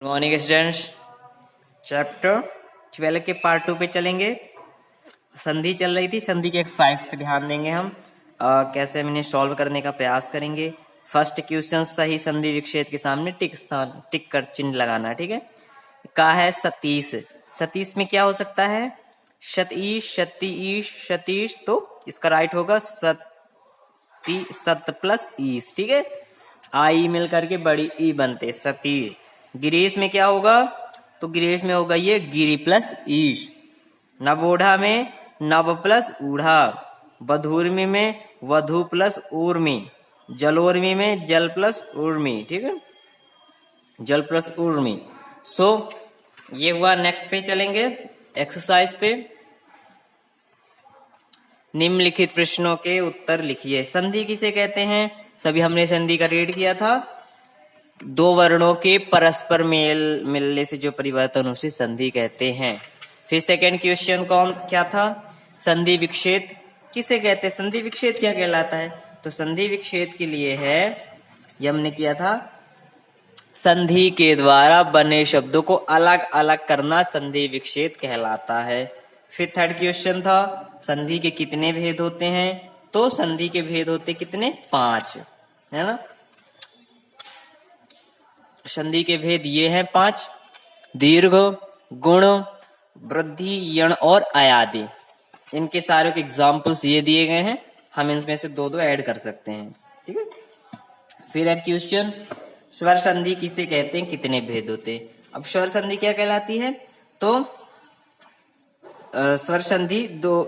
Good morning students. Chapter 12 के part 2 पे चलेंगे। संधि चल रही थी, संधि के एक्सरसाइज पे ध्यान देंगे हम। कैसे हम इन्हें सॉल्व करने का प्रयास करेंगे। फर्स्ट क्वेश्चन सही संधि विच्छेद के सामने टिक कर चिन्ह लगाना, ठीक है। का है सतीश। सतीश में क्या हो सकता है? शतीश, शतीश, सतीश, तो इसका राइट होगा सत प्लस ईश, ठीक है। आई मिल करके बड़ी ई बनते सतीश। गिरीश में क्या होगा? तो गिरीश में होगा ये गिरी प्लस ईश। नवोढ़ा में नव प्लस ऊढ़ा। वधूर्मी में वधु प्लस ऊर्मी। जलोर्मी में जल प्लस उर्मी, ठीक है, जल प्लस उर्मी। ये हुआ। नेक्स्ट पे चलेंगे एक्सरसाइज पे। निम्नलिखित प्रश्नों के उत्तर लिखिए। संधि किसे कहते हैं? सभी हमने संधि का रीड किया था। दो वर्णों के परस्पर मिलने से जो परिवर्तन उसे संधि कहते हैं। फिर सेकंड क्वेश्चन क्या था? संधि विच्छेद किसे कहते हैं? संधि विच्छेद क्या कहलाता है? तो संधि विच्छेद के लिए है, ये हमने किया था, संधि के द्वारा बने शब्दों को अलग अलग करना संधि विच्छेद कहलाता है। फिर थर्ड क्वेश्चन था, संधि के कितने भेद होते हैं? तो संधि के भेद होते कितने? 5, है ना। संधि के भेद ये हैं 5: दीर्घ, गुण, वृद्धि, यण और अयादि। इनके सारे के एग्जाम्पल्स ये दिए गए हैं, हम इनमें से दो दो ऐड कर सकते हैं, ठीक है। फिर एक क्वेश्चन, स्वर संधि किसे कहते हैं? कितने भेद होते हैं? अब स्वर संधि क्या कहलाती है? तो स्वर संधि दो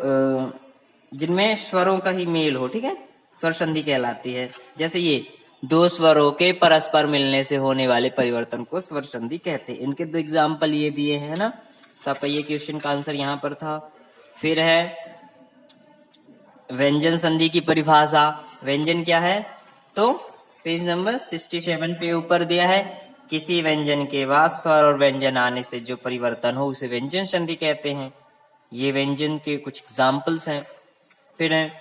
जिनमें स्वरों का ही मेल हो, ठीक है, स्वर संधि कहलाती है। जैसे ये दो स्वरों के परस्पर मिलने से होने वाले परिवर्तन को स्वर संधि कहते हैं। इनके दो एग्जाम्पल ये दिए हैं ना, तो आपका ये क्वेश्चन का आंसर यहाँ पर था। फिर है व्यंजन संधि की परिभाषा। व्यंजन क्या है? तो पेज नंबर 67 पे ऊपर दिया है, किसी व्यंजन के बाद स्वर और व्यंजन आने से जो परिवर्तन हो उसे व्यंजन संधि कहते हैं। ये व्यंजन के कुछ एग्जाम्पल्स हैं। फिर है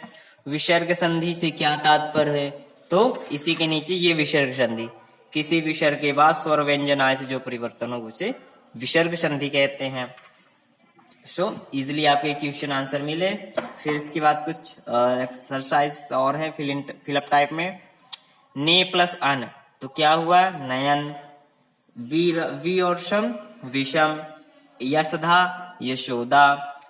विसर्ग संधि से क्या तात्पर्य है? तो इसी के नीचे ये विसर्ग संधि, किसी विसर्ग के बाद स्वर व्यंजन आय से जो परिवर्तन हो उसे विसर्ग संधि कहते हैं। इजिली आपके क्वेश्चन आंसर मिले। फिर इसके बाद कुछ एक्सरसाइज और है फिलअप टाइप में। ने प्लस अन, तो क्या हुआ? नयन। वी और शम, विषम। यशधा, यशोदा।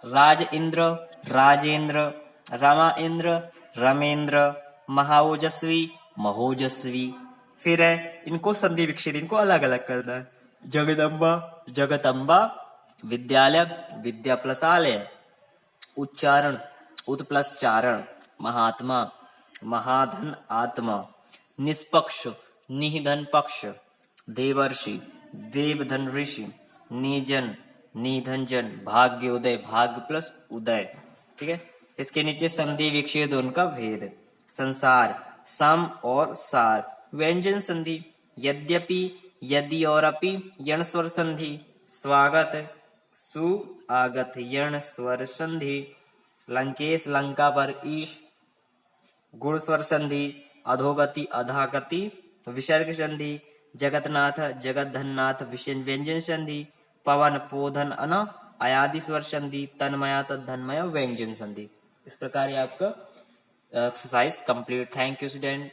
राज इंद्र, राजेंद्र। रमा इंद्र, रमेंद्र। महाओजस्वी, महोजस्वी। फिर है इनको संधि विच्छेद, इनको अलग अलग करना है। जगदम्बा, जगतम्बा। विद्यालय, विद्या प्लस आलय। उच्चारण, उत प्लस चारण। महात्मा, महाधन आत्मा। निष्पक्ष, निधन पक्ष। देवर्षि, देवधन ऋषि। निजन, निधन जन। भाग्योदय, भाग्य प्लस उदय, ठीक है। इसके नीचे संधि विच्छेद उनका भेद। संसार, सम और सार। व्यंजन संधि, यद्यपि, यदि और अपि। यण स्वर संधि, स्वागत, सु आगत। यण स्वर संधि, लंकेश, लंका पर ईश। गुण स्वर संधि, अधोगति, अधागति। विसर्ग संधि, जगतनाथ, जगतधननाथ। व्यंजन संधि, पवन, पोधन, अन। अयादि स्वर संधि, तन्मया, तद्धन्मय। व्यंजन संधि। इस प्रकार ये आपका exercise complete. Thank you student.